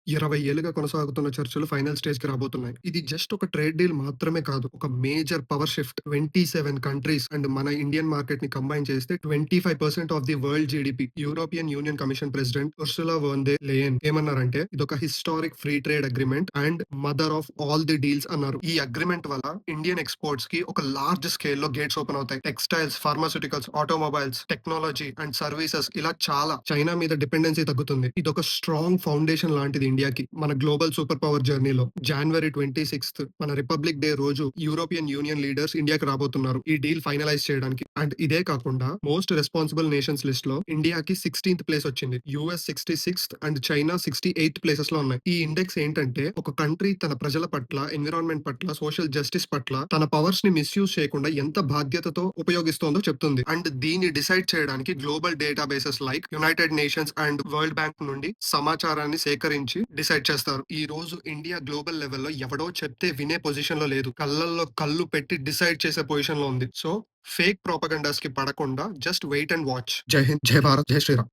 20 ఏళ్లుగా కొనసాగుతున్న చర్చలు ఫైనల్ స్టేజ్‌కి రాబోతున్నాయి. ఇది జస్ట్ ఒక ట్రేడ్ డీల్ మాత్రమే కాదు. ఒక major power shift. 27 countries and మన ఇండియన్ మార్కెట్‌ని కంబైన్ చేస్తే 25% of the world GDP. European Union Commission President Ursula von der Leyen ఏమన్నారంటే, ఇదొక historic free trade agreement and mother of all the deals అన్నారు. ఈ అగ్రీమెంట్ వల్ల ఇండియన్ ఎక్స్‌పోర్ట్స్‌కి ఒక లార్జ్ స్కేల్‌లో గేట్స్ ఓపెన్ అవుతాయి. Textiles, pharmaceuticals, automobiles, technology and services ఇలా చాలా చైనా మీద డిపెండెన్సీ తగ్గుతుంది. ఇదొక స్ట్రాంగ్ ఫౌండేషన్ లాంటిది ఇండియాకి. మన గ్లోబల్ సూపర్ పవర్ జర్నీలో జనవరి 26 మన రిపబ్లిక్ డే రోజు యూరోపియన్ యూనియన్ లీడర్స్ ఇండియాకి రాబోతున్నారు. ఈ డీల్ ఫైనలైజ్ చేయడానికి. అండ్ ఇదే కాకుండా మోస్ట్ రెస్పాన్సిబుల్ నేషన్స్ లిస్ట్ లో ఇండియాకి 16th ప్లేస్ వచ్చింది. US 66th and China 68th places లో ఉన్నాయి. ఈ ఇండెక్స్ ఏంటంటే ఒక కంట్రీ తన ప్రజల పట్ల, ఎన్విరాన్మెంట్ పట్ల, సోషల్ జస్టిస్ పట్ల తన పవర్స్ ని మిస్యూజ్ చేయకుండా ఎంత బాధ్యతతో ఉపయోగిస్తోందో చెప్తుంది. అండ్ దీన్ని డిసైడ్ చేయడానికి global databases like United nations and world bank నుండి సమాచారాన్ని సేకరించి డిసైడ్ చేస్తారు. ఈ రోజు ఇండియా గ్లోబల్ లెవెల్‌లో ఎవడో చెప్తే వినే పొజిషన్ లో లేదు. కళ్ళల్లో కళ్ళు పెట్టి డిసైడ్ చేసే పొజిషన్ లో ఉంది. సో ఫేక్ ప్రొపగండాస్ కి పడకుండా జస్ట్ వెయిట్ అండ్ వాచ్. జై హింద్, జై భారత్, జై శ్రీరామ్.